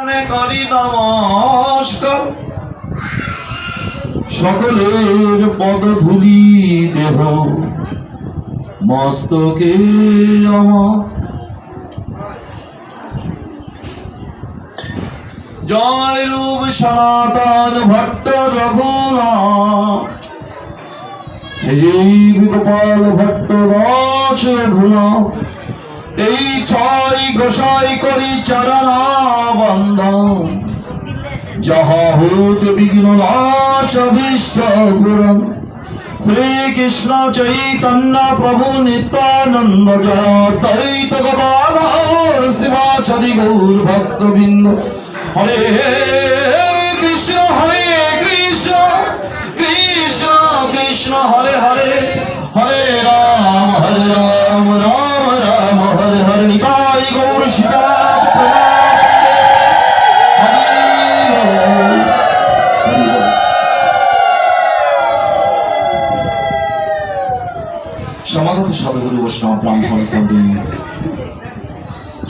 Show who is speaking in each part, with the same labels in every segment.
Speaker 1: চরণে করি নমস্কার, সকলের পদধূলি দেহ মস্তকে আমার। জয় রূপ সনাতন ভট্ট রঘুনাথ, শ্রীজীব গোপাল ভট্ট দাস রঘুনাথ। এই ছয় গোসাই করি চরণ বন্দন, যাহা হইত বিঘ্ন নাশ অভীষ্ট পূরণ। শ্রীকৃষ্ণ চৈতন্য প্রভু নিত্যানন্দ, জয় দ্বৈত গদাধর শিবাসাদি গৌর ভক্তবৃন্দ। হরে কৃষ্ণ কৃষ্ণ কৃষ্ণ হরে হরে, হরে রাম রাম রাম হরে হরে। নিতাই গৌর সীতানাথ সমাগত সদগুরু বৈষ্ণব ব্রাহ্মণ পণ্ডিত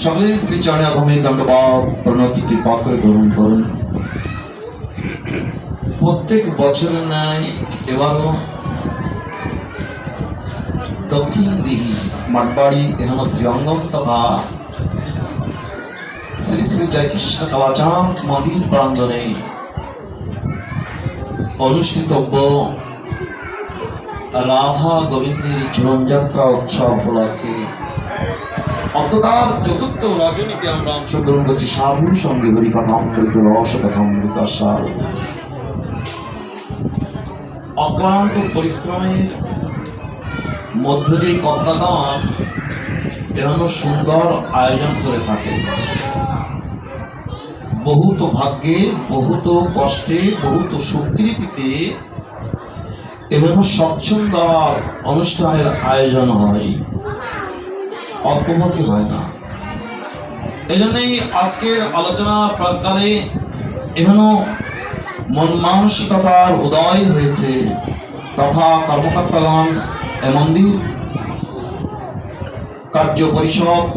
Speaker 1: সকলে শ্রীচরণে অধমের দণ্ডবাদ প্রণতি কৃপা করে গ্রহণ করুন। প্রত্যেক বছরের ন্যায় এবারও দক্ষিণ দিঘি মাঠবাড়ি এখানে শ্রীঅঙ্গম তথা শ্রী শ্রী জয়কৃষ্ণ কালাচাঁদ মন্দির প্রাঙ্গণে অনুষ্ঠিতব্য রাধা গোবিন্দের জীবনযাত্রা উৎসব উপলক্ষে অন্তকাল চতুর্থ রজনীতে আমরা অংশগ্রহণ করছি। সাধুর সঙ্গে হরি কথা অমৃত রস কথা অমৃত সার। অক্লান্ত পরিশ্রমের মধ্য দিয়ে কন্যাদান এখনো সুন্দর আয়োজন করে থাকে। বহুত ভাগ্যে, বহুত কষ্টে, বহুত স্বীকৃতিতে এখনো স্বচ্ছন্দার অনুষ্ঠানের আয়োজন হয়, অল্পভাবে হয় না। এই জন্যই আজকের আলোচনা প্রাকালে এখনো মন মানসিকতার উদয় হয়েছে, তথা কর্মকর্তাগণ এ মন্দির কার্য পরিষদ,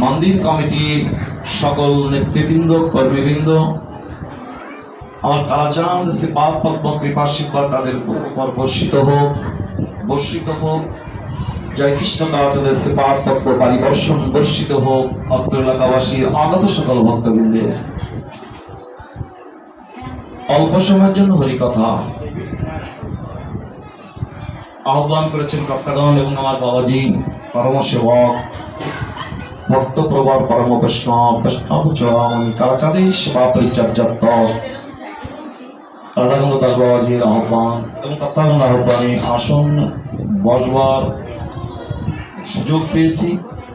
Speaker 1: মন্দির কমিটির সকল নেতৃবৃন্দ, কর্মীবৃন্দ, আমার কালাচাঁদ শ্রীপাদ পদ্ম কৃপাশীর্বাদ তাদের উপর বর্ষিত হোক। জয় কৃষ্ণ কালাচাঁদের শ্রীপাদ পদ্ম পরিবর্ষণ বর্ষিত হোক অত্র এলাকাবাসীর আগত সকল ভক্তবৃন্দের। অল্প সময়ের জন্য হরিকথা আহ্বান করেছেন কর্তাগণ এবং আমার বাবাজি পরম সেবক ভক্তপ্রবর পরম বৈষ্ণব কালাচাঁদের সেবা পরিচর্যাপ্ত রাধাকান্ত দাস বাবাজির আহ্বান এবং কর্তাগণ আহ্বানে আসন বসবার সুযোগ পেয়েছি।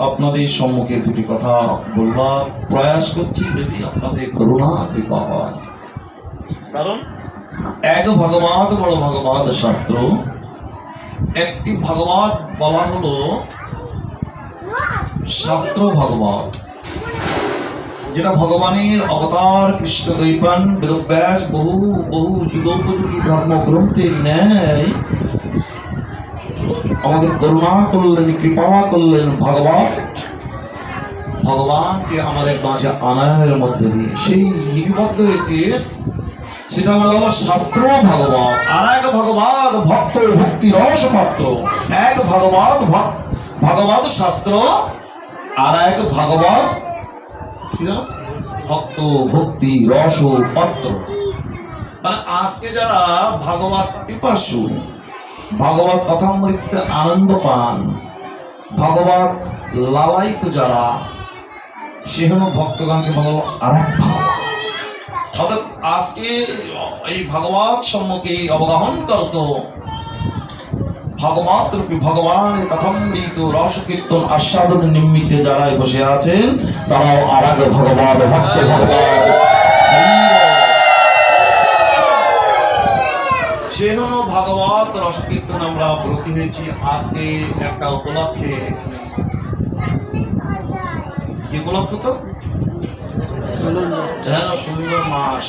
Speaker 1: আপনাদের সম্মুখে দুটি কথা বলবার প্রয়াস করছি, যদি আপনাদের করুণা কৃপা হয়। কারণ এক ভগবত বড় ভগবত শাস্ত্র, একটি ভাগবত বলা হলো শাস্ত্র ভাগবত, যেটা ভগবানের অবতার কৃষ্ণ দৈপান বেদব্যাস বহু বহু যুগোপযোগী ধর্মগ্রন্থের ন্যায় আমাদের করুণা করলেন, কৃপা করলেন ভগবানকে আমাদের মাঝে আনয়নের মধ্যে দিয়ে সেই লিপিবদ্ধ হয়েছে। সেটা হলো শাস্ত্র ভাগবত। আর এক ভগবত ভক্ত ভক্তি রস পাত্র। এক ভগবত শাস্ত্র, আর এক ভগবত ভক্ত ভক্তি রস পাত্র। মানে আজকে যারা ভাগবত পিপাসু, ভাগবত কথামৃতিতে আনন্দ পান, ভাগবত লালায়িত যারা, সে হল ভক্তগণকে বলো আর এক ভাগবত। অর্থাৎ আজকে এই ভাগবত সম্মুখে অবগাহন করত ভাগবত রূপী ভগবানের কথামৃত রস কীর্তন আস্বাদন নিমিত্তে যারা বসে আছেন, তারাও আর এক ভগবত ভক্ত ভগবান। সে হল ভাগবত রস কীর্তন আমরা ব্রতী হয়েছি আজকে একটা উপলক্ষে। কি উপলক্ষ? তো সুন্দর মাস,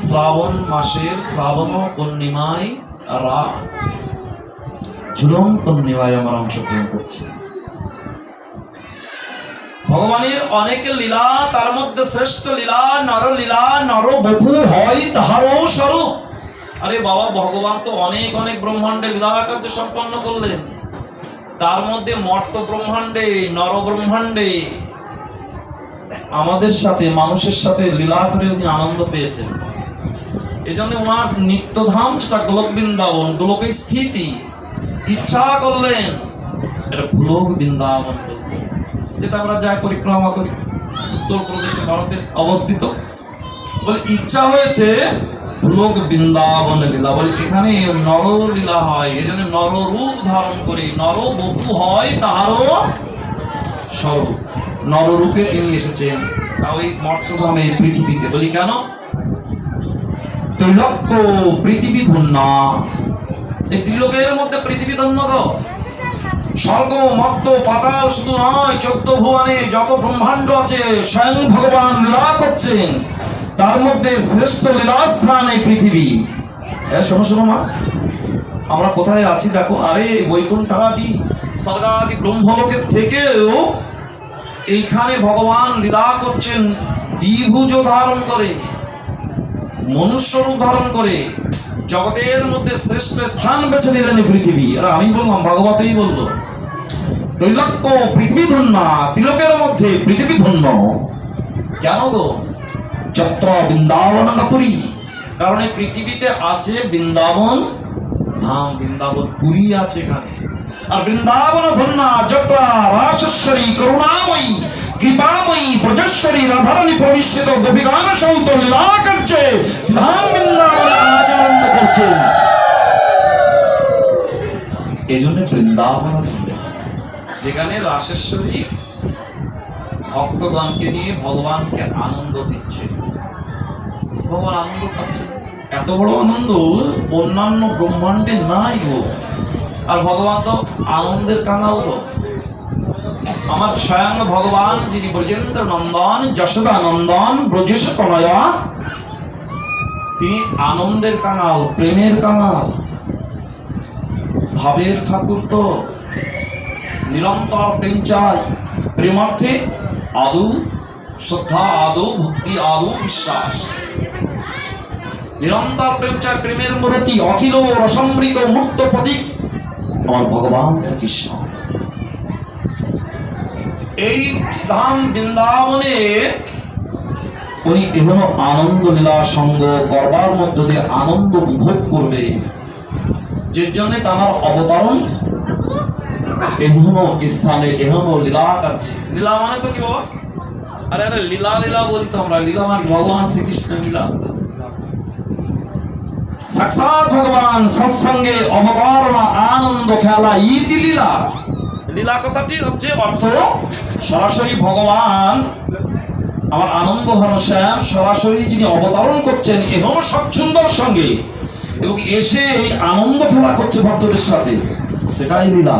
Speaker 1: শ্রাবণ মাসের শ্রাবণ পূর্ণিমায় রাত, ঝুলন পূর্ণিমায় আমরা অংশগ্রহণ করছি। ভগবানের অনেক লীলা, তার মধ্যে শ্রেষ্ঠ লীলা নরলীলা, নরবপু হয় তাহারও স্বরূপ। আরে বাবা, ভগবান তো অনেক অনেক ব্রহ্মাণ্ডে লীলা কার্য সম্পন্ন করলেন, তার মধ্যে মর্ত ব্রহ্মাণ্ডে, নর ব্রহ্মাণ্ডে আমাদের সাথে, মানুষের সাথে লীলা করে উনি আনন্দ পেয়েছেন। এই জন্য ওনার নিত্যধাম সেটা গোলক বৃন্দাবন, গোলকের স্থিতি। ইচ্ছা করলেন এটা গোলক বৃন্দাবন, যেটা আমরা যা পরিক্রমা করি উত্তরপ্রদেশে, ভারতে অবস্থিত। বলে ইচ্ছা হয়েছে গোলক বৃন্দাবন লীলা, বলে এখানে নরলীলা হয়, এই জন্য নররূপ ধারণ করে, নরবপু হয় তাহারও স্বরূপ। নররূপে তিনি এসেছেন, তাও এই মর্তধামে পৃথিবীতে। বলি কেন? ত্রৈলোক্য পৃথিবী ধন্য, এই ত্রিলোকের মধ্যে পৃথিবী ধন্য গো। স্বর্গ মর্ত পাতাল শুধু নয়, 14 ভুবনে যত ব্রহ্মাণ্ড আছে স্বয়ং ভগবান লীলা করছেন, তার মধ্যে শ্রেষ্ঠ লীলাস্থান এই পৃথিবী। শোনো শোনো মা, আমরা কোথায় আছি দেখো। আরে বৈকুণ্ঠাদি স্বর্গাদি ব্রহ্মলোকের থেকেও এইখানে ভগবান লীলা করছেন, দ্বিভুজ ধারণ করে, মনুষ্য রূপ ধারণ করে, জগতের মধ্যে শ্রেষ্ঠ স্থান বেছে নিলেন এই পৃথিবী। আর আমি বললাম, ভগবতই বলল ত্রৈলোক্য পৃথিবী ধন্য, তিলকের মধ্যে পৃথিবী ধন্য। কেন গো? যত্র বৃন্দাবন পুরী, কারণ এই পৃথিবীতে আছে বৃন্দাবন ধাম, বৃন্দাবন পুরী আছে এখানে। আর বৃন্দাবন ধন্য যত্র রাসেশ্বরী করুণাময়ী কৃপাময়ী ব্রজেশ্বরী রাধারানী প্রবিষ্টিত গোপীগান সৌত লীলা করছে, ধাম বৃন্দাবনে আজ আনন্দ করছেন। এই জন্য বৃন্দাবন ধন্য, যেখানে রাসেশ্বরী ভক্তগণকে নিয়ে ভগবানকে আনন্দ দিচ্ছে, ভগবান আনন্দ পাচ্ছে। এত বড় আনন্দ অন্যান্য ব্রহ্মাণ্ডে নাই গো। আর ভগবান তো আনন্দের কাঙাল গো। আমার স্বয়ং ভগবান যিনি ব্রজেন্দ্র নন্দন যশোদা নন্দন ব্রজেশ তনয়া, তিনি আনন্দের কাঙাল, প্রেমের কাঙাল, ভাবের ঠাকুর। তো নিরন্তর প্রেম চাই, প্রেমার্থে আদৌ শ্রদ্ধা, আদৌ ভক্তি, আদৌ বিশ্বাস, নিরন্তর প্রেম চাই। প্রেমের মূর্তি অখিল রসমৃত মুক্ত প্রতীক আমার ভগবান শ্রীকৃষ্ণ। এই ধাম বৃন্দাবনে উনি এখনো আনন্দ লীলা সঙ্গ করবার মধ্য দিয়ে আনন্দ উপভোগ করবে, যে জন্য তার অবতরণ এখনো স্থানে, এখনো লীলা কার্যে। লীলা মানে তো কি বাবা? আরে আরে লীলা লীলা বলতো আমরা, লীলা মানে ভগবান শ্রীকৃষ্ণের লীলা। সাক্ষাৎ ভগবান সৎসঙ্গে অবতরণ আনন্দ খেলা, ইতি লীলা। লীলা কথাটি হচ্ছে অর্থ সরাসরি ভগবান আমার আনন্দ ঘন শ্যাম সরাসরি যিনি অবতরণ করছেন এখনো স্বচ্ছন্দর সঙ্গে, এবং এসে এই আনন্দ খেলা করছে ভক্তদের সাথে, সেটাই লীলা।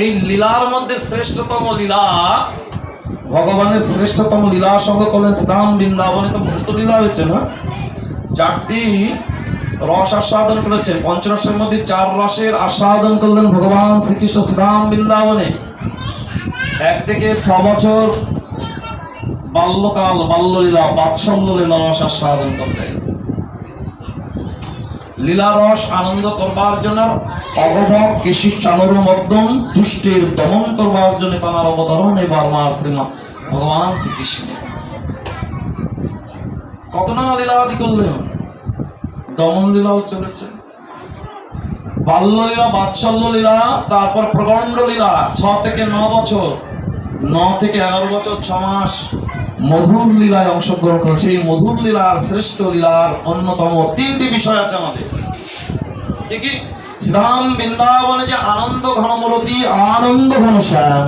Speaker 1: এই লীলার মধ্যে শ্রেষ্ঠতম লীলা, ভগবানের শ্রেষ্ঠতম লীলা সঙ্গে করলেন শ্রীধাম বৃন্দাবনে। তো ভূত লীলা হয়েছে না, 4টি রস আস্বাদন করেছেন, পঞ্চরসের মধ্যে 4 রসের আস্বাদন করলেন ভগবান শ্রীকৃষ্ণ শ্রীধাম বৃন্দাবনে। 1 থেকে 6 বছর বাল্যকাল, বাল্যলীলা, বাৎসল্য লীলা রস আস্বাদন করলেন। লীলা রস আনন্দ করবার জন্য অগভক কেশী চানর মধ্যম দুষ্টের দমন করবার জন্য তাঁর অবতরণ এবার ভগবান শ্রীকৃষ্ণ। কত না লীলা আদি করলেন, দমন লীলাও চলেছে, বাল্যলীলা, বাৎসল্য লীলা, তারপর প্রগণ্ড লীলা 6 থেকে 9 বছর, 9 থেকে 11 বছর, 6 মাস মধুর লীলায় অংশগ্রহণ করেছে। এই মধুর লীলার শ্রেষ্ঠ লীলার অন্যতম 3টি বিষয় আছে আমাদের। কি? শ্রীধাম বৃন্দাবনে যে আনন্দ ঘন মূরতি, আনন্দ ঘন শ্যাম,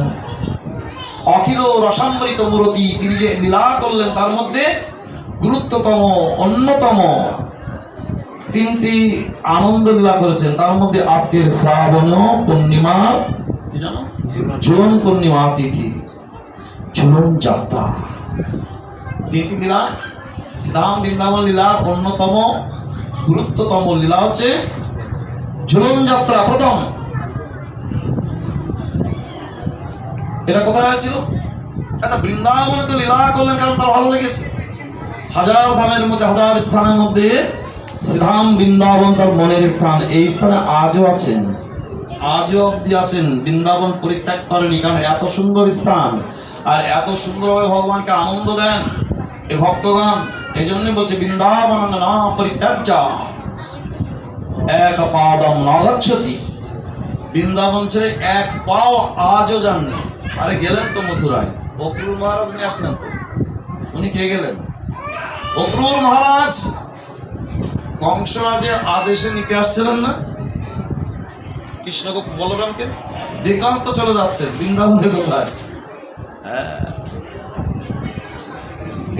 Speaker 1: অখিল রসামৃত মূরতি, তিনি যে লীলা করলেন তার মধ্যে গুরুত্বতম অন্যতম 3টি আনন্দ লীলা করেছেন। তার মধ্যে আজকের শ্রাবণ পূর্ণিমা, ঝুলন পূর্ণিমা তিথি, ঝুলন যাত্রা, 3টি লীলা। শ্রীধাম বৃন্দাবন লীলার অন্যতম গুরুত্বতম লীলা হচ্ছে ঝুলন যাত্রা। প্রথম এটা কোথায় হয়েছিল? আচ্ছা, বৃন্দাবনে তো লীলা করলেন কারণ তার ভালো লেগেছে। হাজার ধামের মধ্যে, হাজার স্থানের মধ্যে শ্রীধাম বৃন্দাবন তার মনের স্থান। এই স্থানে আজও আছেন, আজও অব্দি আছেন। বৃন্দাবন পরিত্যাগ করেনি, কারণ এত সুন্দর স্থান আর এত সুন্দরভাবে ভগবানকে আনন্দ দেন এ ভক্তগণ। এই জন্য বলছে বৃন্দাবন না পরিত্যাজ্য এক পাদম না গচ্ছতি। বৃন্দাবন ছেড়ে এক পাও আজও যাননি। আরে গেলেন তো মথুরায়, অক্রুর মহারাজ নিয়ে আসলেন তো। উনি কে গেলেন? অক্রুর মহারাজ কংসরাজের আদেশে নিতে আসছিলেন না কৃষ্ণকে, বলরামকে। দেখলাম তো চলে যাচ্ছে বৃন্দাবনে কোথায়।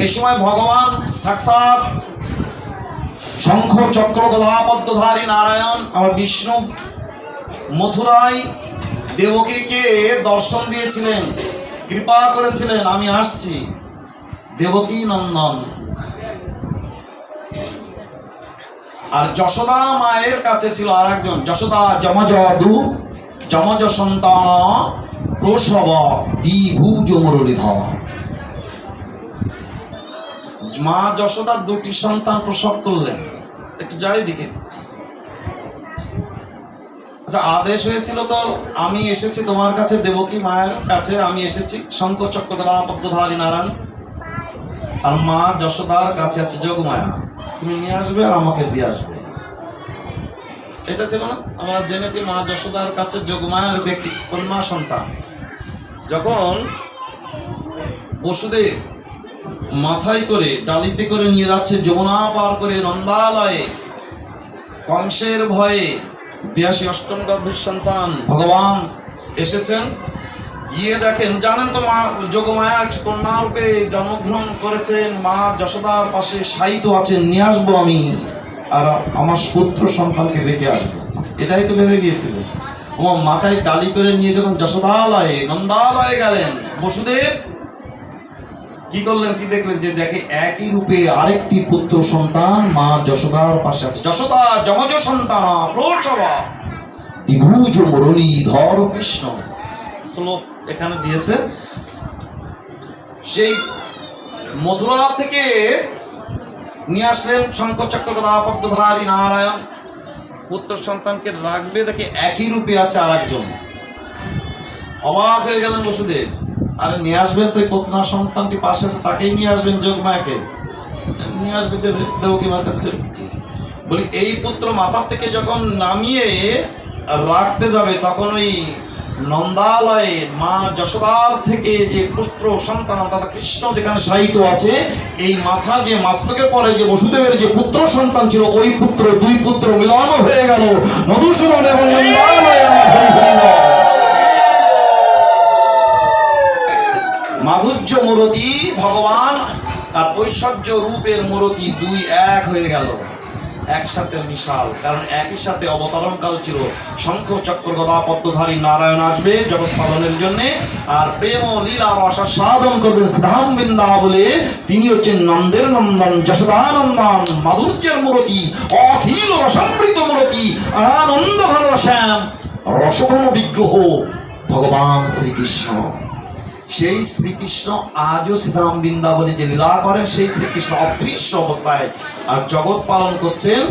Speaker 1: এই সময় ভগবান সাক্ষাৎ শঙ্খ চক্র গদা পদ্মধারী নারায়ণ আমার বিষ্ণু মথুরায় দেবকীকে দর্শন দিয়েছিলেন, কৃপা করেছিলেন আমি আসছি। দেবকী নন্দন। আর যশোদা মায়ের কাছে ছিল আর একজন, যশোদা যমজদু যমজ সন্তান প্রসব দ্বিভুজ মুরলীধর। মা যশোদা দুটি সন্তান প্রসব করলেন। একটু যাই দিকে। আচ্ছা, আদেশ হয়েছিল তো, আমি এসেছি তোমার কাছে, দেবকী মায়ের কাছে আমি এসেছি, শঙ্খ চক্র গদা পদ্মধারী নারায়ণ। আর মা যশোদার কাছে আছে যোগমায়া, তুমি নিয়ে আসবে আর আমাকে দিয়ে আসবে। এটা ছিল না? আমরা জেনেছি মা যশোদার কাছে যোগমায়ার ব্যক্তি কন্যা সন্তান। যখন বসুদেব মাথায় করে ডালিতে করে নিয়ে যাচ্ছে যমুনা পার করে নন্দালয়ে, কংসের ভয়ে 82 অষ্টম গর্ভের সন্তান ভগবান এসেছেন। গিয়ে দেখেন, জানেন তো মা যোগমায়া কন্যা রূপে জন্মগ্রহণ করেছেন, মা যশোদার পাশে শায়িত আছেন, নিয়ে আসবো আমি আর আমার পুত্র সন্তানকে দেখে আসবো। এটাই তো ভেবে গিয়েছিল। ও মাথায় ডালি করে নিয়ে যখন যশোদালয়ে নন্দালয়ে গেলেন, বসুদেব কি করলেন, কি দেখলেন? যে দেখে একই রূপে আরেকটি পুত্র সন্তান মা যশোদার পাশে আছে। যশোদা যমজ সন্তান প্রসব দ্বিভুজ মুরলীধর কৃষ্ণ। শ্লোক এখানে দিয়েছে। সেই মথুরা থেকে নিয়ে আসলেন শঙ্খ চক্র গদা পদ্মধারী নারায়ণ। পুত্র সন্তানকে রাখবে দেখে একই রূপে আছে আর একজন। অবাক হয়ে গেলেন বসুদেব। আরে নিয়ে আসবেন তো, কন্যা সন্তানটি পাশে আছে তাকেই নিয়ে আসবেন, যোগমায়াকে নিয়ে আসবে দেবকী মার কাছে। বলি এই পুত্র মাথা থেকে যখন নামিয়ে রাখতে যাবে, তখন ওই নন্দালয়ে মা যশোদার থেকে যে পুত্র সন্তান তথা কৃষ্ণ যেখানে শায়িত আছে, এই মাথা যে মস্তকের পরে যে বসুদেবের যে পুত্র সন্তান ছিল, ওই পুত্র দুই পুত্র মিলন হয়ে গেল মধুসূদন এবং নন্দালয়ে। মাধুর্য মূরতি ভগবান আর ঐশ্বর্য রূপের মূরতি দুই এক হয়ে গেল, একসাথে মিশাল। কারণ একই সাথে অবতরণ কাল ছিল। শঙ্খ চক্র গদা পদ্মধারী নারায়ণ আসবে জগৎ পালনের জন্য, আর প্রেম ও লীলা রসা সাধন করবেন শ্রীধাম বৃন্দাবনে। তিনি হচ্ছেন নন্দের নন্দন, যশোদানন্দন, মাধুর্যের মূরতি, অখিল রসামৃত মূরতি, আনন্দ ঘন শ্যাম রসঘন বিগ্রহ ভগবান শ্রীকৃষ্ণ। সেই শ্রীকৃষ্ণ আজও শ্রীধাম বৃন্দাবনে যে লীলা করেন, সেই শ্রীকৃষ্ণ অদৃশ্য অবস্থায় আর জগৎ পালন করছেন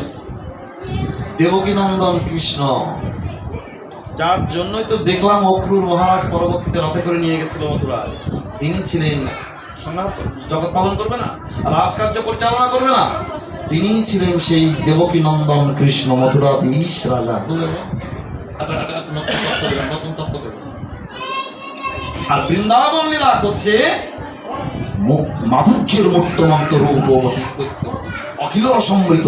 Speaker 1: দেবকী নন্দন কৃষ্ণ। যার জন্যই তো দেখলাম অক্রুর মহারাজ পরবর্তীতে রথে করে নিয়ে গেছিল মথুরায়। তিনি ছিলেন জগৎ পালন করবে না, রাজকার্য পরিচালনা করবে না, তিনি ছিলেন সেই দেবকী নন্দন কৃষ্ণ মথুরাধীশ রাজা। নতুন তত্ত্ব পেলেন। আর বৃন্দাবন লীলা করছে মাধুর্যের মূর্তমন্ত রূপ, অখিল সমৃদ্ধ।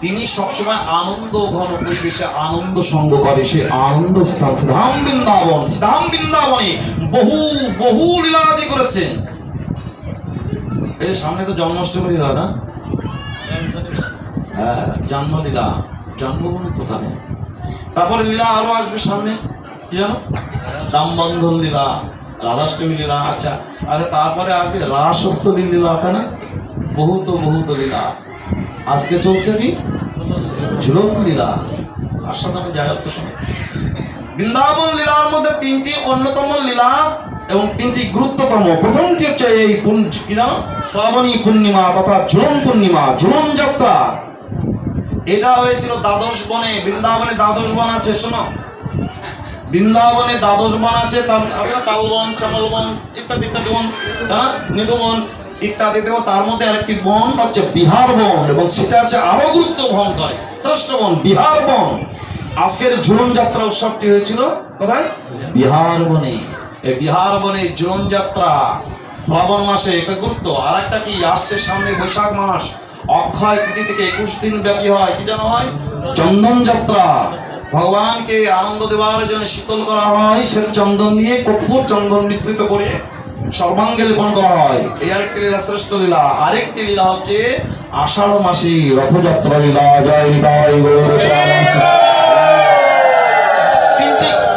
Speaker 1: তিনি সবসময় আনন্দ ঘন পরিবেশে আনন্দ সঙ্গ করে। সে আনন্দ স্থান শ্রীধাম বৃন্দাবন। শ্রীধাম বৃন্দাবনে বহু বহু লীলাদি করেছেন। এই সামনে তো জন্মাষ্টমী লীলা না? হ্যাঁ, জন্মলীলা, জন্মভূমি কোথায়। তারপরে লীলা আরো আসবে সামনে, কি জানো? দামবন্ধন লীলা, রাধাষ্টমী লীলা। আচ্ছা আচ্ছা, তারপরে আসবে রাসস্থলী লীলা, তাই না? বহুত লীলা। আজকে চলছে কি ঝুলন লীলা। আসাদ আমি যাই অত সময়। বৃন্দাবন লীলার মধ্যে তিনটি অন্যতম লীলা এবং তিনটি গুরুত্বতম। প্রথমটি হচ্ছে এই কি জানো, শ্রাবণী পূর্ণিমা তথা ঝুলন পূর্ণিমা, ঝুলন যাত্রা। এটা হয়েছিল দ্বাদশ বনে। বৃন্দাবনে দ্বাদশ বন আছে, শোনো, বৃন্দাবনে দ্বাদশ বন আছে, তালবন, চামলবন ইত্যাদি ইত্যাদি বন, নিধুবন ইত্যাদি দেব। তার মধ্যে আরেকটি বন হচ্ছে বিহার বন, এবং সেটা হচ্ছে আরো গুরুত্ব বহন করে, শ্রেষ্ঠ বন বিহার বন। আজকের ঝুলন যাত্রা উৎসবটি হয়েছিল কোথায়? বিহার বনে। এই বিহার বনে ঝুলন যাত্রা শ্রাবণ মাসে, এটা গুরুত্ব। আর একটা কি আসছে সামনে, বৈশাখ মাস, অক্ষয় তিথি থেকে 21 দিন ব্যাপী হয়, কি জানো হয়? চন্দন যাত্রা। ভগবানকে আনন্দ দেওয়ার জন্য শীতল করা হয়, সে চন্দন দিয়ে কর্পূর চন্দন মিশ্রিত করে সর্বাঙ্গে লেপন করা হয়। এই আরেকটি লীলা, শ্রেষ্ঠ লীলা। আরেকটি লীলা হচ্ছে আষাঢ় মাসে রথযাত্রা লীলা। জয় নিতাই গৌর প্রেমানন্দ।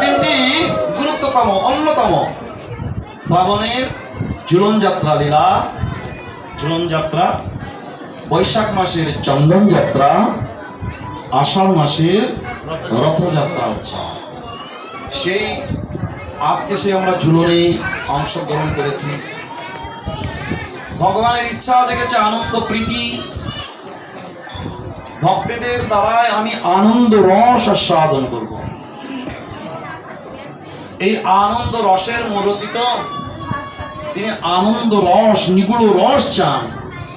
Speaker 1: তিনটি গুরুত্বতম, অন্যতম শ্রাবণের ঝুলন যাত্রা লীলা, ঝুলন যাত্রা, বৈশাখ মাসের চন্দন যাত্রা, আষাঢ় মাসের রথযাত্রা উৎসব। সেই আজকে আমরা ঝুলনে অংশগ্রহণ করেছি। ভগবানের ইচ্ছা জেগেছে আনন্দ প্রীতি, ভক্তদের দ্বারাই আমি আনন্দ রস আস্বাদন করব। এই আনন্দ রসের মূরতি তো তিনি আনন্দ রস, নিগুড় রস চান।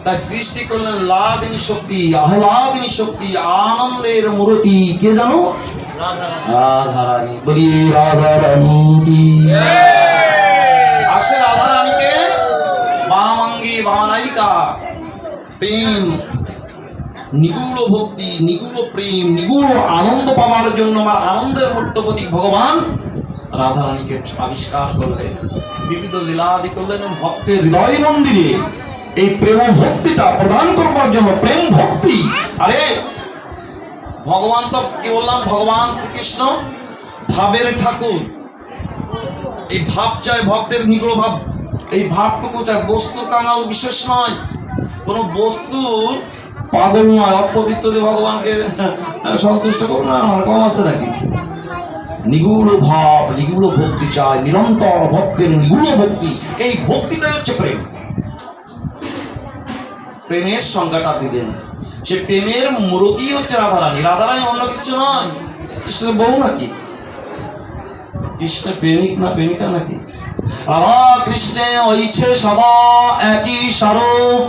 Speaker 1: তাই সৃষ্টি করলেন লাদিনী শক্তি, আহ্লাদিনী শক্তি, আনন্দের মূরতি। কে জানো? রাধারানী। বলি রাধারানী কি। আসে রাধারানীকে বামাঙ্গী বামানায়িকা, প্রেম, নিগুড় ভক্তি, নিগুড় প্রেম, নিগুড় আনন্দ পাওয়ার জন্য আমার আনন্দের মূর্ত প্রতীক ভগবান রাধারানীকে আবিষ্কার করলেন, বিবিধ লীলাদি করলেন। ভক্তের হৃদয় মন্দিরে এই প্রেম ভক্তিটা প্রদান করবার জন্য, প্রেম ভক্তি। আরে ভগবান তো কি বললাম, ভগবান শ্রীকৃষ্ণ ভাবের ঠাকুর। এই ভাব চাই, ভক্তের নিগুড় ভাব, এই ভাবটুকু চাই। বস্তু কাঙাল বিশেষ নয়, কোন বস্তুর পাগল নয়। অর্থবিত্ত যে ভগবানকে সন্তুষ্ট করুন না, আমার কম আছে নাকি? নিগুড় ভাব, নিগুড় ভক্তি চাই, নিরন্তর ভক্তের নিগুড় ভক্তি। এই ভক্তিটাই হচ্ছে প্রেম। প্রেমের সংজ্ঞাটা দিলেন, সে প্রেমের মূরতি হচ্ছে রাধারানী। রাধারানী অন্য কিছু নয়, কৃষ্ণের বউ নাকি? কৃষ্ণের প্রেমিক না প্রেমিকা নাকি? রাধা কৃষ্ণে হইছে সদা একই স্বরূপ,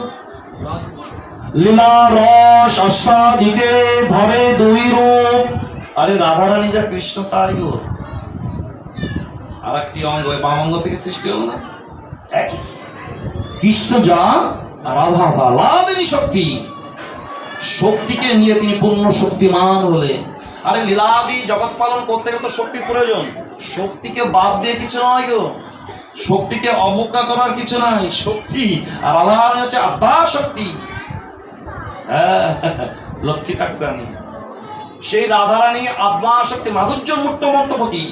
Speaker 1: লীলা রস আস্বাদিতে ধরে দুই রূপ। আরে রাধারানী যা, কৃষ্ণ তাই গো। আর একটি অঙ্গ, বাম অঙ্গ থেকে সৃষ্টি হলো না, একই। কৃষ্ণ যা, রাধা তা। লাদিনী শক্তি, শক্তিকে নিয়ে তিনি পূর্ণ শক্তিমান হলেন। আরে লীলাদি জগৎ পালন করতে গেলে তো শক্তির প্রয়োজন। শক্তিকে বাদ দিয়ে কিছু নয় গো, শক্তিকে অবজ্ঞা করার কিছু নাই। শক্তি আর রাধারানী হচ্ছে আত্মা শক্তি। হ্যাঁ, লক্ষ্মী ঠাকুরানী সেই রাধারানী আত্মা শক্তি, মাধুর্য মূর্ত মন্তপতি,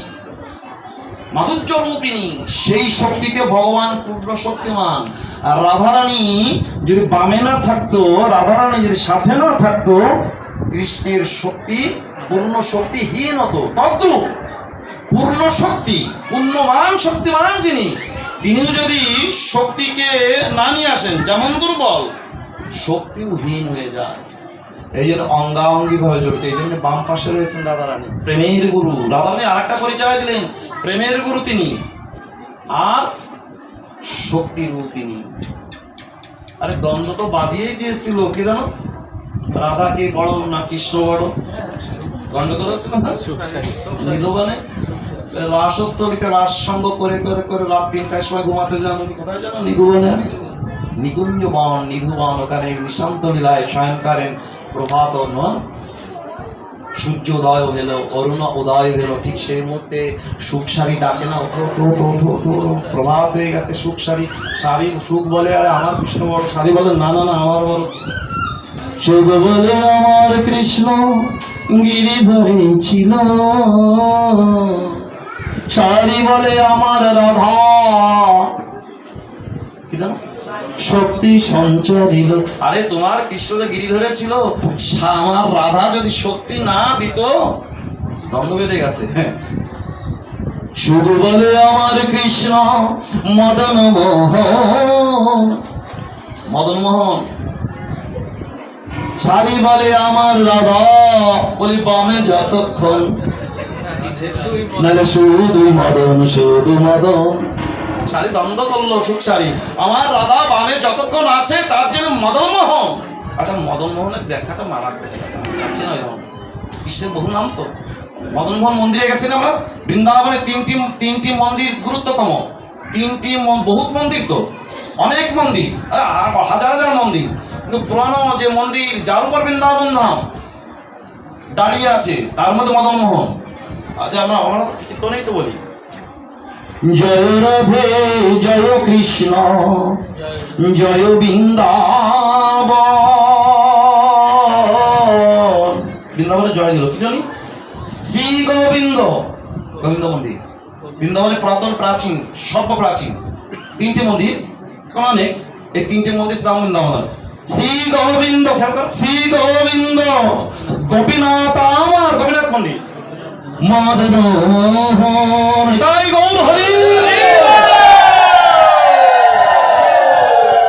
Speaker 1: মাধুর্য রূপিণী। সেই শক্তিতে ভগবান পূর্ণ শক্তিমান। আর রাধারানী যদি বামে না থাকতো, রাধারানী যদি সাথে না থাকতো, কৃষ্ণের শক্তি পূর্ণ শক্তিহীন হতো। তদ্রূপ পূর্ণ শক্তি, পূর্ণমান শক্তিমান যিনি, তিনিও যদি শক্তিকে না নিয়ে আসেন, যেমন দুর্বল, শক্তিও হীন হয়ে যায়। এই জন্য অঙ্গাঙ্গি ভাবে জড়িত। এই জন্য বাম পাশে রয়েছেন রাধারানী, প্রেমের গুরু। রাধারানী আর একটা পরিচয় দিলেন, প্রেমের গুরু তিনি, আর শক্তি রূপিণী। আরে দ্বন্দ্ব তো বাঁধিয়েই দিয়েছিল, কি জানো, রাধা কে বড় না কৃষ্ণ বড়, গন্ডগোল ছিল না নীলবনে। রাসস্থলীতে রাস সঙ্গ করে করে করে রাত 3টার সময় ঘুমাতে যান। কোথায় জানো? নিধুবনে, নিকুঞ্জ বন, নিধুবন। ওখানে নিশান্ত লীলায় শয়ন করেন। প্রভাত সূর্যোদয় হলো, অরুণ উদয় হলো, ঠিক সেই মুহূর্তে সুখ শাড়ি ডাকে না, ওঠো ওঠো ওঠো ওঠো ওঠো, প্রভাত হয়ে গেছে। সুখ শাড়ি, শাড়ি সুখ বলে আরে আমার কৃষ্ণ বড়, শাড়ি বলে না না না আমার বড়। সুখ বলে আমার কৃষ্ণ গিরি ধরেছিল, শাড়ি বলে আমার রাধা কি জানো শক্তি সঞ্চারিল। আরে তোমার কৃষ্ণ যে গিরি ধরেছিল, আমার রাধা যদি শক্তি না দিত, দ্বন্দ্ব বেঁধে গেছে। শুধু বলে আমার কৃষ্ণ মদন মোহন, মদন মোহন। সারি বলে আমার রাধা, বলি বামে যতক্ষণ, নাহলে শুধুই মদন শুধু মদন। সারি দ্বন্দ্ব করলো সুখ সারি, আমার রাধা বামে যতক্ষণ আছে তার জন্য মদন মোহন। আচ্ছা, মদন মোহনের ব্যাখ্যাটা মারাত্মক আছে না, যেমন কৃষ্ণের বহু নাম তো। মদন মোহন মন্দিরে গেছেন আমরা, বৃন্দাবনে তিনটি মন্দির গুরুত্বতম, বহুত মন্দির তো, অনেক মন্দির, হাজার হাজার মন্দির, কিন্তু পুরানো যে মন্দির যার উপর বৃন্দাবন ধাম দাঁড়িয়ে আছে তার মধ্যে মদন মোহন। আচ্ছা, আমরা কীর্তনেই তো বলি জয় রাধে জয় কৃষ্ণ জয় বৃন্দাবন। বৃন্দাবনে জয় দিল কি জানি, শ্রী গোবিন্দ, গোবিন্দ মন্দির বৃন্দাবনে পুরাতন প্রাচীন সর্বপ্রাচীন তিনটে মন্দির, অনেক, এই তিনটে মন্দির শ্রীরাম বৃন্দাবন। শ্রী গোবিন্দ, শ্রী গোবিন্দ গোপীনাথ, আমার গোপীনাথ মন্দির, মদন মোহন তাই গৌর হরি,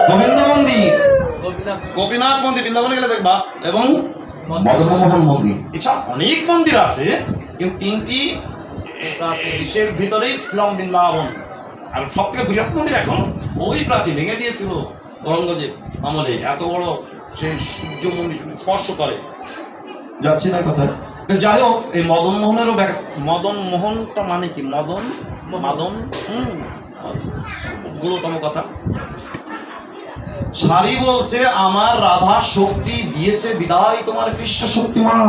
Speaker 1: গোবিন্দ মন্দির, গোপীনাথ মন্দির বৃন্দাবনে গেলে দেখবা, এবং মদন মোহন মন্দির। এছাড়া অনেক মন্দির আছে, কিন্তু তিনটি দেশের ভিতরেই শ্রীরাম বৃন্দাবন। আর সব থেকে বৃহৎ মন্দির এখন ওই প্রাচীন ভেঙে দিয়েছিল ঔরঙ্গজেব আমলে, এত বড় সেই সূর্য মন্দির স্পর্শ করে যাচ্ছে না কথা। যাই হোক, এই মদন মোহনেরও মদন মোহনটা মানে কি, মদন মাদন গুরুতম কথা। সারি বলছে আমার রাধা শক্তি দিয়েছে বিদায় তোমার কৃষ্ণ শক্তিমান।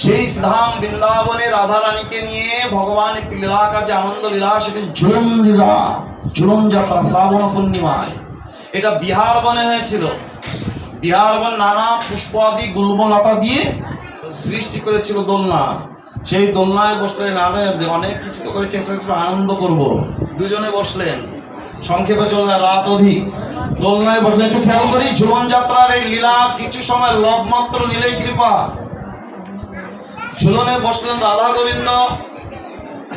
Speaker 1: সেই ধাম বৃন্দাবনে রাধা রানীকে নিয়ে ভগবান একটি লীলা কাজে আনন্দ লীলা, সেটি ঝুলন লীলা, ঝুলন যাত্রা শ্রাবণ পূর্ণিমায়। এটা বিহার বনে হয়েছিল। বিহার বন নানা পুষ্প আদি গুল্মলতা দিয়ে সৃষ্টি করেছিল দোলনা। সেই দোলনায় বসলেন, অনেক কিছু তো করেছে, আনন্দ করব, দুজনে বসলেন, সংক্ষেপে চলবে রাত অধিক, দোলনায় বসলে একটু খেয়াল করি ঝুলন যাত্রার এই লীলা কিছু সময় লব মাত্র নিলেই কৃপা। ঝুলনে বসলেন রাধা গোবিন্দ,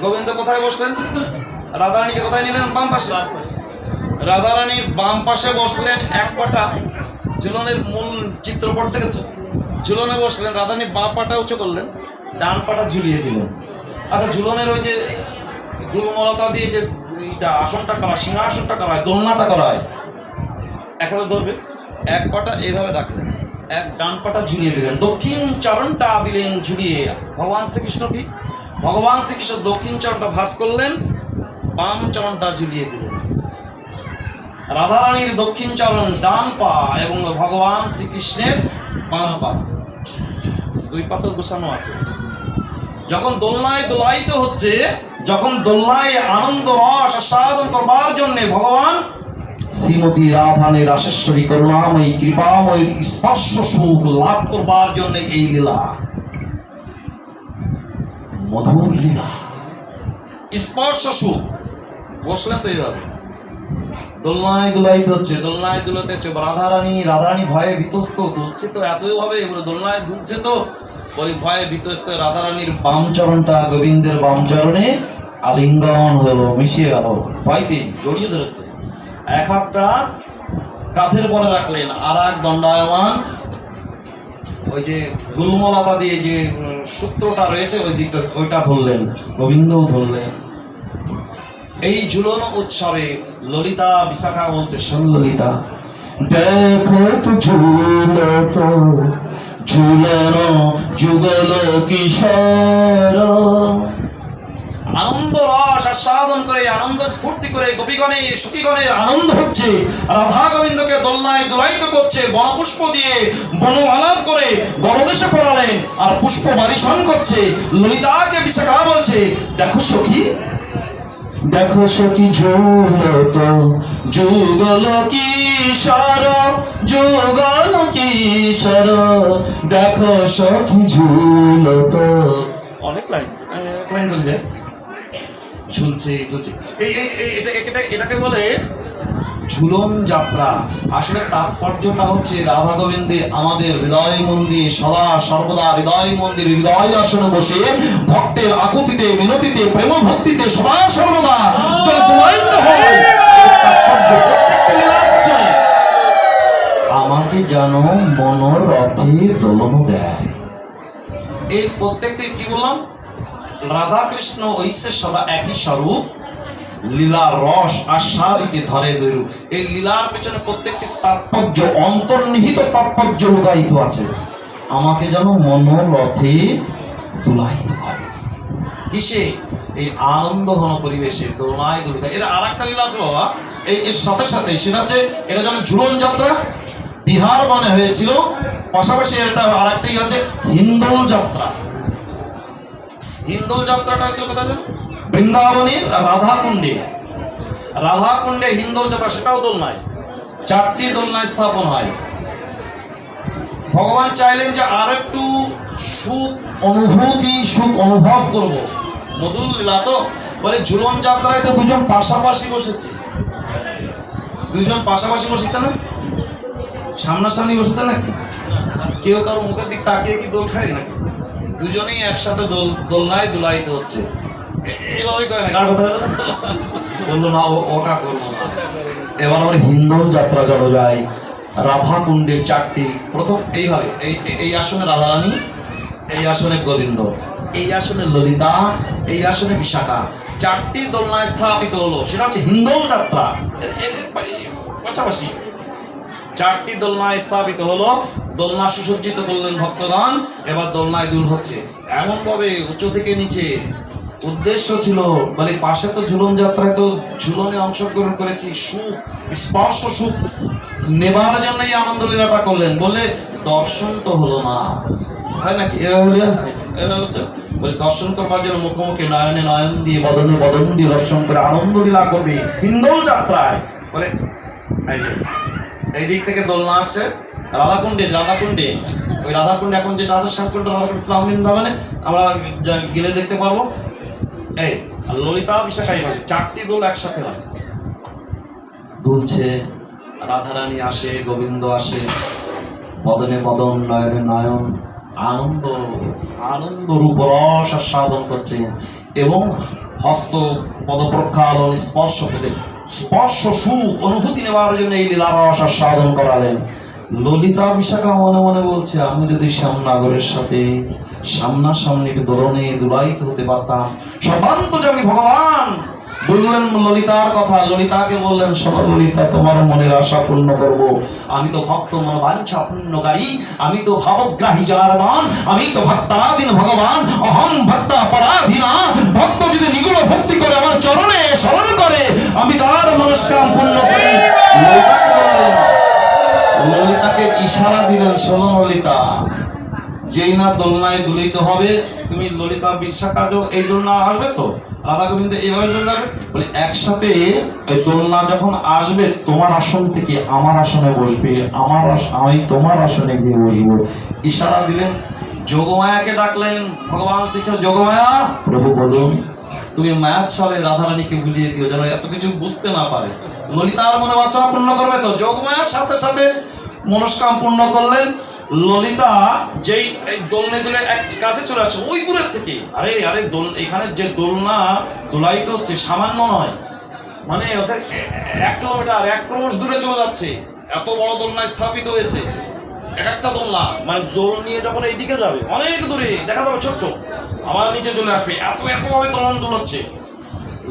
Speaker 1: গোবিন্দ কোথায় বসলেন, রাধারানীকে কোথায় নিলেন, বাম পাশে, রাধারানীর বাম পাশে বসলেন এক পাটা, ঝুলনের মূল চিত্রপট দেখেছ, ঝুলনে বসলেন, রাধারানী বাঁ পাটা উঁচু করলেন, ডান পাটা ঝুলিয়ে দিলেন। আচ্ছা, ঝুলনের ওই যে গুলমলতা দিয়ে যে এইটা আসনটা করা, সিংহাসনটা করা হয়, দোলনাটা করা হয়, এক হাতে ধরবে, এক পাটা এইভাবে রাখলেন, এক ডান পাটা ঝুলিয়ে দিলেন, দক্ষিণ চরণটা দিলেন ঝুলিয়ে। ভগবান শ্রীকৃষ্ণ কি, ভগবান শ্রীকৃষ্ণ দক্ষিণ চরণটা ভাঁজ করলেন, বাম চরণটা ঝুলিয়ে দিলেন। রাধারানীর দক্ষিণ চরণ ডান পা এবং ভগবান শ্রীকৃষ্ণের বাম পা, দুই পা তো গোছানো আছে। যখন দোলনায় দোলায়িত হচ্ছে, যখন দোলনায় আনন্দ রস আস্বাদন করবার জন্য ভগবান শ্রীমতী রাধানের রাশেশ্বরী করুণাময়ী কৃপাময়ী স্পর্শ সুখ লাভ করবার জন্য এই লীলা, মধুর লীলা, স্পর্শ সুখ। বসলেন তো এইভাবে, দোলনায় দুলাইতে হচ্ছে, দোলনায় দুলাতে হচ্ছে, রাধারানী ভয়ে বিতস্ত, দুলছে তো এতই ভাবে, এগুলো দোলনায় দুলছে তো, বলি ভয়ে বিতস্ত। রাধারানীর বাম চরণটা গোবিন্দের বাম চরণে আলিঙ্গন হলো, মিশিয়ে গেল, ভয়তে জড়িয়ে ধরেছে। এক হাতটা কাঁধের পরে রাখলেন, আর এক দণ্ডায়মান ওই যে গুলমলতা দিয়ে যে সূত্রটা রয়েছে ওই দিকটা, ওইটা ধরলেন, গোবিন্দও ধরলেন। এই ঝুলন উৎসবে ললিতা বিশাখা বলছে, শোন ললিতা, দেখো তো ঝুলত ঝুলন যুগল কিশোর। আনন্দ রস আস্বাদন করে, আনন্দ স্ফূর্তি করে গোপীগণের সখীগণের আনন্দ হচ্ছে। রাধা গোবিন্দকে দোলনায় দোলায়িত করছে, বনপুষ্প দিয়ে বনমালাদ করে গণদেশে পড়ালেন, আর পুষ্প বারিশন করছে। ললিতাকে বিশাখা বলছে, দেখো সখী, দেখো সখী ঝুলত যুগল কিশোর, যুগল কিশোর, দেখো সখী ঝুলত। অনেক লাইন, এক লাইন বলে যায়, ঝুলছে ঝুলছে। এটাকে বলে ঝুলন যাত্রা। আসলে তাৎপর্যটা হচ্ছে রাধা গোবিন্দে আমাদের হৃদয় মন্দির সদা সর্বদা হৃদয় মন্দির হৃদয় আসনে বসে ভক্তের আকুতিতে মিনতিতে প্রেম ভক্তিতে সদা সর্বদা জড়িত হয়। তাৎপর্য প্রত্যেকটা লীলার পিছনে আমাকে যেন মনোরথে দোলন দেয়। এই প্রত্যেকটি কি বললাম, রাধা কৃষ্ণ ঐশ্বর সদা একই স্বরূপ, লীলার রস আস্বাদিতে ধরে দৈরূপ। এই লীলার পেছনে প্রত্যেকটি তাৎপর্য অন্তর্নিহিত তাৎপর্য লুকায়িত আছে। আমাকে যেন মনোরথে দুলায়িত করে। কিসে? এই আনন্দ ঘন পরিবেশে দোলনায় দুলিত। এর আর একটা লীলা আছে বাবা, এর সাথে সাথে সেটা হচ্ছে এটা যেন ঝুলন যাত্রা বিহার মানে হয়েছিল, পাশাপাশি এটা আর একটাই হচ্ছে হিন্দোল যাত্রা। হিন্দোল যাত্রাটা হচ্ছে কোথায়? বৃন্দাবনের রাধাকুণ্ডে। রাধাকুণ্ডে হিন্দোল যাত্রা, সেটাও দোলনায়, 4টি দোলনায় স্থাপন হয়। ভগবান চাইলেন যে আর একটু সুখ অনুভূতি সুখ অনুভব করব, মধুর লীলা তো। বলে ঝুলন যাত্রায় তো দুজন পাশাপাশি বসেছে, দুজন পাশাপাশি বসেছে না, সামনাসামনি বসেছে নাকি? কেউ কারো মুখের দিক তাকিয়ে কি দোল খায় নাকি? দুজনেই একসাথে দোলনায় দুলায়িত হচ্ছে। এইভাবেই করে না, কার কথা বললো না ওটা করবো না। এবার আমরা হিন্দোল যাত্রা চলো যাই। রাধা কুণ্ডে 4টি, প্রথম এইভাবে এই আসনে রাধারানী, এই আসনে গোবিন্দ, এই আসনে ললিতা, এই আসনে বিশাখা, 4টি দোলনায় স্থাপিত হলো। সেটা হচ্ছে হিন্দোল যাত্রা। পাশাপাশি 4টি দোলনায় স্থাপিত হলো। দোলনা সুসজ্জিত করলেন ভক্তগণ। এবার দোলনায় দুল হচ্ছে এমন ভাবে উচ্চ থেকে নিচে। উদ্দেশ্য ছিল মানে পাশে তো ঝুলন যাত্রায় তো ঝুলনে অংশগ্রহণ করেছি, সুখ স্পর্শ সুখ নেবার জন্য এই আনন্দ লীলাটা করলেন। বলে দর্শন তো হলো না, হয় নাকি? এভাবে হচ্ছে বলে দর্শন করবার জন্য মুখোমুখি নয়নে নয়ন দিয়ে বদনে বদন দিয়ে দর্শন করে আনন্দ লীলা করবে হিন্দোল যাত্রায়। বলে এই দিক থেকে দোলনা আসছে রাধাকুণ্ডে। রাধাকুণ্ডে ওই রাধাকুণ্ডে এখন যেটা আছে শাস্ত্রটা রাধাকুণ্ড ইসলাম বৃন্দাবনে আমরা গেলে দেখতে পারবো। এই ললিতা বিশাখা এইভাবে 4টি দোল একসাথে হয়, দুলছে। রাধারানী আসে, গোবিন্দ আসে, বদনে বদন নয়নে নয়ন আনন্দ আনন্দ রূপ রস আস্বাদন করছে এবং হস্ত পদ প্রক্ষালন স্পর্শ করতে স্পর্শ সুখ অনুভূতি নেওয়ার জন্য এই লীলা রস আস্বাদন করালেন। ললিতা বিশাখা মনে মনে বলছে, আমি যদি শ্যামনগরের সাথে সামনাসামনি দোলনে দুলায়িত হতে পারতাম। সর্বান্তর্যামী ভগবান বললেন ললিতার কথা। ললিতাকে বললেন, শোনো ললিতা, তোমার মনের আশা পূর্ণ করব। আমি তো ভক্ত মনোবাঞ্ছা পূর্ণকারী, আমি তো ভাবগ্রাহী জনার্দন, আমি তো ভক্তাধীন ভগবান। অহং ভক্তা পরাধীনা। ভক্ত যদি নিগুণ ভক্তি করে আমার চরণে স্মরণ করে, আমি তার মনস্কাম পূর্ণ করি। ললিতাকে বললেন, ললিতাকে ইশারা দিলেন, শোনো ললিতা, যেই না দোলনায় দুলিত হবে তুমি ললিতা বিশাখা এই দোলনা আসবে তো রাধা গোবিন্দ এইভাবে চলে যাবে। বলে একসাথে ওই দোলনা যখন আসবে তোমার আসন থেকে আমার আসনে বসবে, আমি তোমার আসনে গিয়ে বসবো। ইশারা দিলেন। যোগমায়াকে ডাকলেন। ভগবান শ্রীকৃষ্ণ, যোগমায়া প্রভু বলুন, তুমি মায়ার ছলে রাধারানীকে ভুলিয়ে দিও যেন এত কিছু বুঝতে না পারে। ললিতার মনে বাসনা পূর্ণ করবে তো। যোগমায়ার সাথে সাথে মনস্কাম পূর্ণ করলেন। ললিতা যেই এই দোলনে দুলে এক কাছে চলে আসছে ওই দূরের থেকে, আরে দোল এখানে যে দোলনা দোলায়িত হচ্ছে সামান্য নয়, মানে ওটা 1 কিলোমিটার 1 ক্রোশ দূরে চলে যাচ্ছে। এত বড় দোলনা স্থাপিত হয়েছে। একটা দোলনা মানে দোল নিয়ে যখন এইদিকে যাবে অনেক দূরে দেখা যাবে ছোট্ট, আমার নিচে চলে আসবে। এতভাবে দোলন দোলাচ্ছে।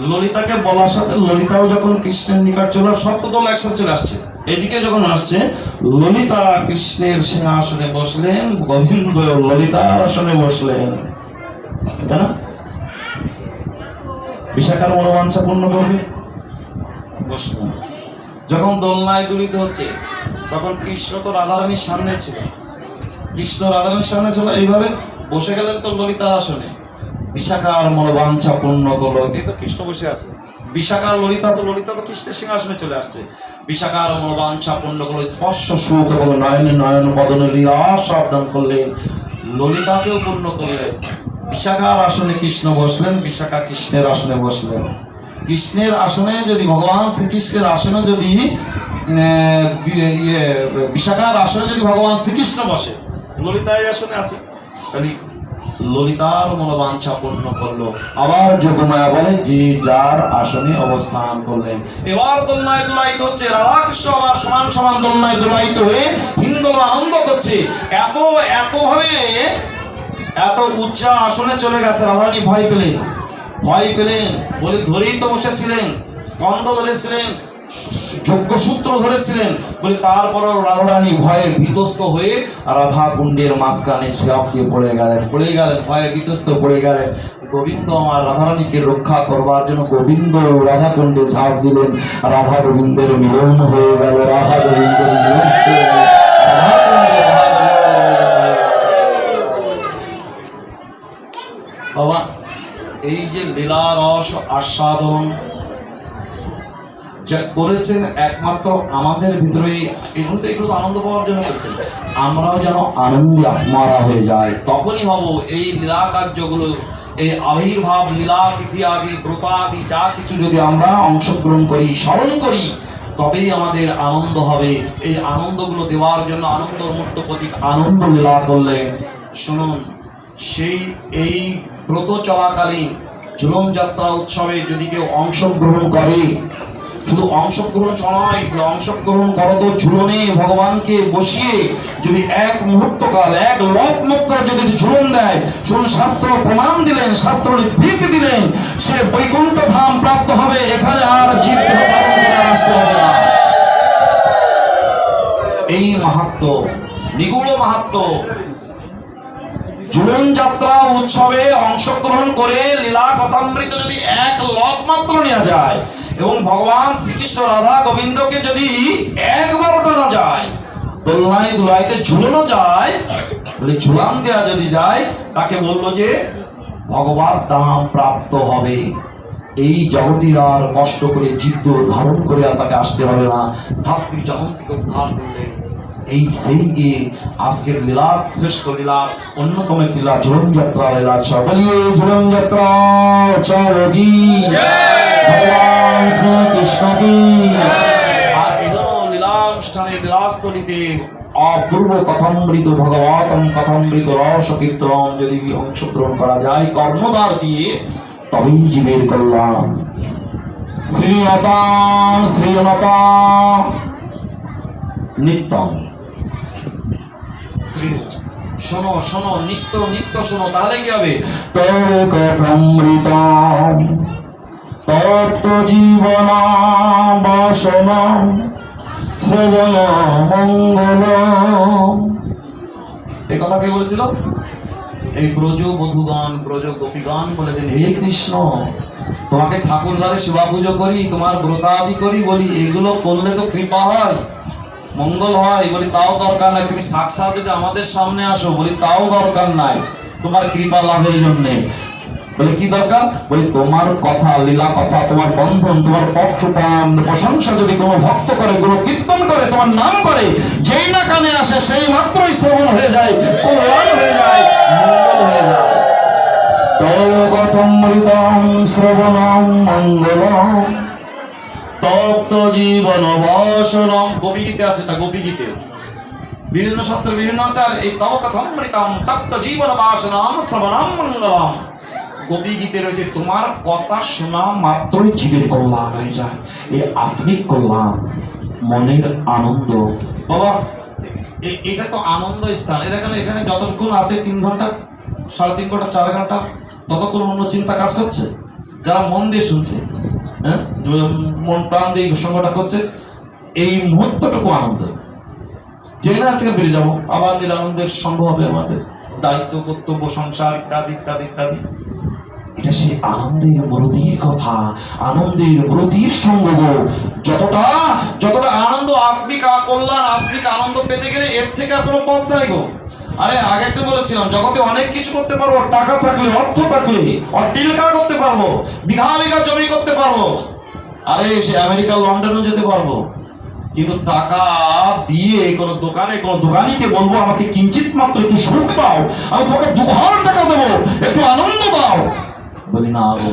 Speaker 1: ললিতাকে বলার সাথে ললিতাও যখন কৃষ্ণের নিকট চলে, সপ্ত দোল একসাথে চলে আসছে। এদিকে যখন আসছে ললিতা কৃষ্ণের সিংহাসনে বসলেন, গোবিন্দ ললিতার আসনে বসলেন, তাই না? বিশাখার মনোবাঞ্ছা পূর্ণ করবে বসলেন। যখন দোলনায় দুলিত হচ্ছে তখন কৃষ্ণ তো রাধারানীর সামনে ছিল। কৃষ্ণ রাধারানীর সামনে ছিল, এইভাবে বসে গেলেন তো ললিতার আসনে। বিশাখার মনোবাঞ্ছা পূর্ণ করলো, এই তো কৃষ্ণ বসে আছে। বিশাখার ললিতা তো কৃষ্ণের সিংহাসনে চলে আসছে। বিশাখার মনোবাঞ্ছা পূর্ণ করলো, স্পর্শ সুখ এবং নয়নে নয়ন বদনে লীলা সাবধান করলেন। ললিতাকেও পূর্ণ করলেন। বিশাখার আসনে কৃষ্ণ বসলেন, বিশাখা কৃষ্ণের আসনে বসলেন। কৃষ্ণের আসনে যদি ভগবান শ্রীকৃষ্ণের আসনে যদি বিশাখার আসনে যদি ভগবান শ্রীকৃষ্ণ বসে, ললিতার আসনে আছে, তাহলে ললিতার মনোবাঞ্ছা পূর্ণ করলো। আবার যোগমায়া বলে যে যার আসনে অবস্থান করলেন। এবার দোলনায় দোলায়িত হচ্ছে রাধাকৃষ্ণ, আবার সমান সমান দোলনায় দোলায়িত হয়ে হিন্দোল আনন্দ করছে। এত ভাবে এত উচ্চ আসনে চলে গেছে, রাধারানী ভয় পেলেন বলে ধরেই তো বসেছিলেন, স্কন্ধ ধরেছিলেন, যজ্ঞসূত্র ধরেছিলেন বলে, তারপরও রাধারানী ভয়ে বিতস্ত হয়ে রাধা কুণ্ডের মাঝখানে ঝাঁপ দিয়ে পড়ে গেলেন, ভয়ে বিতস্ত পড়ে গেলেন। গোবিন্দ আমার রাধারানীকে রক্ষা করবার জন্য গোবিন্দ রাধা কুণ্ডে ঝাঁপ দিলেন। রাধা গোবিন্দের মিলন হয়ে গেল, রাধা গোবিন্দের মিলন হয়ে গেল, রাধা কুণ্ডে বাবা। এই যে লীলা রস আস্বাদন যা করেছেন একমাত্র আমাদের ভিতরে, এগুলো তো আনন্দ পাওয়ার জন্য করছেন, আমরাও যেন আনন্দে আত্মারা হয়ে যায়, তখনই হব। এই লীলা কার্যগুলো, এই আবির্ভাব লীলা তিথি আদি ব্রতাদি যা কিছু যদি আমরা অংশগ্রহণ করি, স্মরণ করি, তবেই আমাদের আনন্দ হবে। এই আনন্দগুলো দেওয়ার জন্য আনন্দ মূর্ত প্রতীক আনন্দ লীলা করলেন। শুনুন, এই ব্রত চলাকালীন ঝুলন যাত্রা উৎসবে যদি কেউ অংশগ্রহণ করে, শুধু অংশগ্রহণ নয়, অংশগ্রহণ করো তো ঝুলনে ভগবানকে বসিয়ে যদি এক মুহূর্তকাল, এক লক মাত্রা যদি ঝুলন দেয়, শুনুন শাস্ত্র প্রমাণ দিলেন, শাস্ত্র নির্দেশ দিলেন, সে বৈকুণ্ঠ ধাম প্রাপ্ত হবে। এখানে আর জীব দেহ ধারণ করে আসতে হবে না। এই মাহাত্ম্য, নিগুড় মাহাত্ম্য। ঝুলন যাত্রা উৎসবে অংশগ্রহণ করে লীলা কথামৃত যদি এক লক মাত্র নেওয়া যায় এবং ভগবান শ্রীকৃষ্ণ রাধা গোবিন্দকে যদি একবার টানা যায়, দোলনায় দুলাইতে ঝুলানো যায়, বলে ঝুলান দেওয়া যদি যায়, তাকে বললো যে ভগবত ধাম প্রাপ্ত হবে। এই জগতে আর কষ্ট করে জীব ধারণ করে আর তাকে আসতে হবে না, ধাত্রী জগন্তীকে উদ্ধার করলে। এই সেই আজকের লীলা, শ্রেষ্ঠ লীলা, অন্যতম একটি লীলা ঝুলন যাত্রা লীলা। সকলিয়ে ঝুলন যাত্রা চলবি ভগবান শ্রীকৃষ্ণ কি। আর এগুলো লীলানুষ্ঠানের লীলাস্থলীতে অপূর্ব কথামৃত ভগবতম কথামৃত রস কীর্তন যদি অংশগ্রহণ করা যায় কর্মদ্বার দিয়ে, তবেই জীবের কল্যাণ। শ্রীয়তাম শ্রীয়তাম নিত্যম। শোনো শোনো, নিত্য নিত্য শোনো, তাহলে কি হবে? তব কথামৃতম তত্ত্ব জীবন বাসনম শ্রবণ মঙ্গল। এই কথা কে বলেছিল? এই ব্রজ বধুগণ, ব্রজ গোপীগণ বলেছেন, হে কৃষ্ণ, তোমাকে ঠাকুর ঘরে সেবা পুজো করি, তোমার ব্রতাদি করি, বলি এগুলো করলে তো কৃপা হয়, মঙ্গল হয়, বলি তাও দরকার নাই। তুমি সাক্ষাৎ যদি আমাদের সামনে আসো, বলি তাও দরকার নাই, তোমার কৃপা লাভের জন্য। বলে কি দরকার? বলি তোমার কথা, লীলা কথা, তোমার বন্ধন, তোমার পক্ষপান প্রশংসা যদি কোনো ভক্ত করে, কোনো কীর্তন করে, তোমার নাম করে, যেই না কানে আসে সেই মাত্রই শ্রবণ হয়ে যায়, কল্যাণ হয়ে যায়, মঙ্গল হয়ে যায়। তব কথামৃতম শ্রবণম মঙ্গলম তপ্ত জীবন বাসনম। গোপীগীতে আছে না, গোপীগীতে বিভিন্ন শাস্ত্রে বিভিন্ন আছে। আর এই তব কথামৃতম তপ্ত জীবন বাসনম শ্রবণম মঙ্গলম, গোপীগীতে রয়েছে তোমার কথা শোনা মাত্রই জীবের কল্যাণ হয়ে যায়, এই আত্মিক কল্যাণ, মনের আনন্দ। বাবা এটা তো আনন্দ স্থান। এটা গেলে এখানে যতক্ষণ আছে 3 ঘন্টা, 3.5 ঘন্টা, 4 ঘন্টা, ততক্ষণ অন্য চিন্তা কাজ করছে। যারা মন দিয়ে শুনছে, হ্যাঁ, মন প্রাণ দিয়ে সঙ্গটা করছে, এই মুহূর্তটুকু আনন্দ। যে না থেকে বেরিয়ে যাবো, আবার নিরানন্দের সঙ্গ হবে আমাদের, দায়িত্ব, কর্তব্য, সংসার ইত্যাদি ইত্যাদি ইত্যাদি। এটা সেই আনন্দের ব্রতির কথা, আনন্দের ব্রতির সঙ্গ। যতটা যতটা আনন্দ, আত্মিক কল্যাণ, আত্মিক আনন্দ পেতে গেলে এর থেকে আর কোনো পথ নাই গো। আরে আগে তো বলেছিলাম, জগতে অনেক কিছু করতে পারবো, টাকা থাকলে, অর্থ থাকলে, অট্টালিকা করতে পারবো, বিঘা বিঘা জমি করতে পারবো, আরে সে আমেরিকা লন্ডনেও যেতে পারবো, কিন্তু টাকা দিয়ে কোনো দোকানে, কোনো দোকানিকে বলবো আমাকে কিঞ্চিত মাত্র একটু সুখ দাও, আমি তোমাকে 2 ঘন্টা টাকা দেবো, একটু আনন্দ দাও, বলি না গো,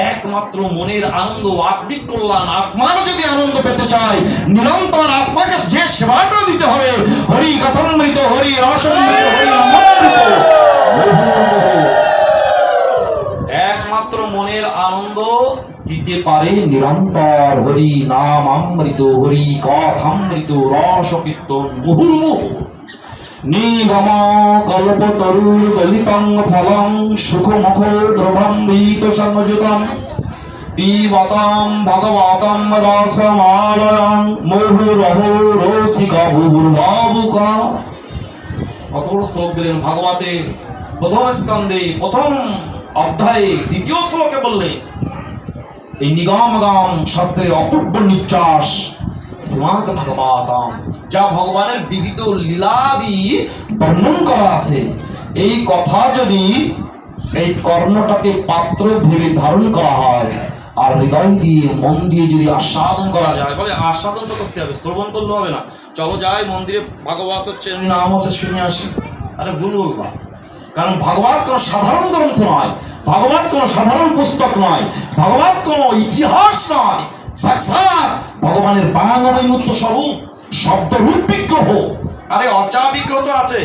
Speaker 1: একমাত্র মনের আনন্দ, আত্মিক কল্যাণ, আত্মার যদি আনন্দ পেতে চায়, নিরন্তর আত্মাকে যে সেবাটা দিতে হবে, হরি কথামৃত, হরি রসমৃত, হরি নামামৃত, একমাত্র মনের আনন্দ দিতে পারে নিরন্তর হরি নাম অমৃত, হরি কথামৃত, রস কীর্তন মুহুর্মুহ। নিগম কল্পতরুর গলিতং ফলং সুখমুখ দ্রবম্বিত সংযুতম পিবতাম ভগবতম রসমালয়ং মুহুরহু রসিকা ভুর্ভাবুকা। কত বড় শ্লোক দিলেন ভাগবতের প্রথম স্কন্ধে প্রথম অধ্যায়ে দ্বিতীয় শ্লোকে বললে এই নিগমগাম শাস্ত্রের অপূর্ব নিশ্বাস শ্রীমদ্ ভাগবতম, যা ভগবানের বিবিধ লীলাদি বর্ণন করা আছে। এই কথা যদি এই কর্ণটাকে পাত্র ভেবে ধারণ করা হয় আর হৃদয় দিয়ে মন দিয়ে যদি আস্বাদন করা যায়, বলে আস্বাদন তো করতে হবে, শ্রবণ করলে হবে না। চলো যাই মন্দিরে ভাগবত হচ্ছে নাম হচ্ছে শুনে আসি। আরে ভুল বলবা, কারণ ভাগবত কোনো সাধারণ গ্রন্থ নয়, ভাগবত কোনো সাধারণ পুস্তক নয়, ভাগবত কোনো ইতিহাস নয়, সাক্ষাৎ ভগবানের বাঙাময় স্বরূপ, শব্দরূপ বিগ্রহ। আরে অচা বিগ্রহ তো আছে,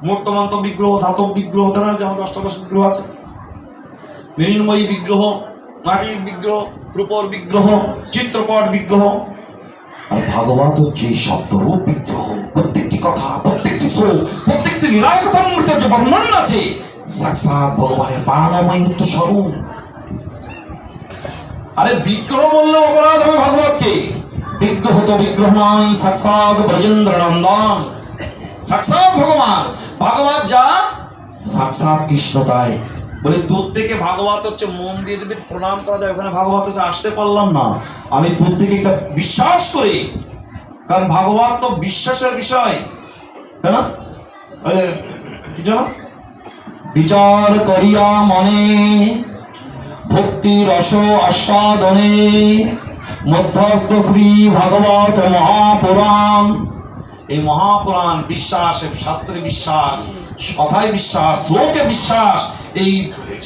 Speaker 1: মূর্তমন্ত বিগ্রহ, ধাতব বিগ্রহ, যেমন 10টা বিগ্রহ আছে, মৃন্ময়ী বিগ্রহ, মাটির বিগ্রহ, রূপর বিগ্রহ, চিত্রপট বিগ্রহ। আর ভাগবত হচ্ছে শব্দরূপ বিগ্রহ। প্রত্যেকটি কথা, প্রত্যেকটি শ্লোক, প্রত্যেকটি লীলাকথামৃত যে বর্ণন আছে, সাক্ষাৎ ভগবানের বাঙাময় স্বরূপ। আরে বিগ্রহ বললে অপরাধ হবে ভাগবতকে। বিগ্রহ তো বিগ্রহ নয়, সাক্ষাৎ ব্রজেন্দ্র নন্দন, সাক্ষাৎ ভগবান। ভাগবত যা সাক্ষাৎ কৃষ্ণ তাই। বলে দূর থেকে ভাগবত হচ্ছে মন্দির প্রণাম করা যায়, ওখানে ভাগবত হচ্ছে আসতে পারলাম না, আমি দূর থেকে একটা বিশ্বাস করি, কারণ ভাগবত তো বিশ্বাসের বিষয়, তাই না? কি জানো, বিচার করিয়া মনে ভক্তি রস আস্বাদনে মধ্যস্থ শ্রী ভাগবত মহাপুরাণ। এই মহাপুরাণ বিশ্বাস, শাস্ত্রে বিশ্বাস, কথায় বিশ্বাস, শ্লোকে বিশ্বাস। এই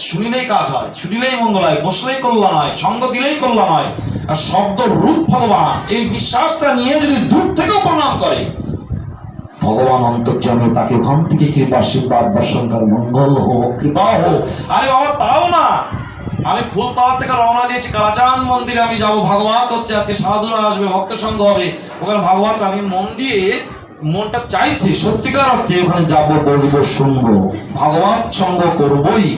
Speaker 1: শুনিলেই কাজ হয়, শুনিলেই মঙ্গল হয়, বসলেই কল্যাণ হয়, সঙ্গ দিলেই কল্যাণ হয়। আর শব্দ রূপ ভগবান, এই বিশ্বাসটা নিয়ে যদি দূর থেকেও প্রণাম করে, ভগবান অন্তর্যামী তাকে ওখান থেকে কৃপা আশীর্বাদ দর্শন করে, মঙ্গল হোক, কৃপা হোক। আরে বাবা তাও না, আমি ফুলতলা থেকে রওনা দিয়েছি, কালাচাঁদ মন্দিরে আমি যাবো, ভাগবত হচ্ছে আজকে, সাধুরা আসবে, ভক্ত সঙ্গ হবে, ওখানে ভাগবত আমি মন দিয়ে, মনটা চাইছে সত্যিকার অর্থে ওখানে যাবো, বলবো, শুনবো, ভাগবত সঙ্গ করবোই।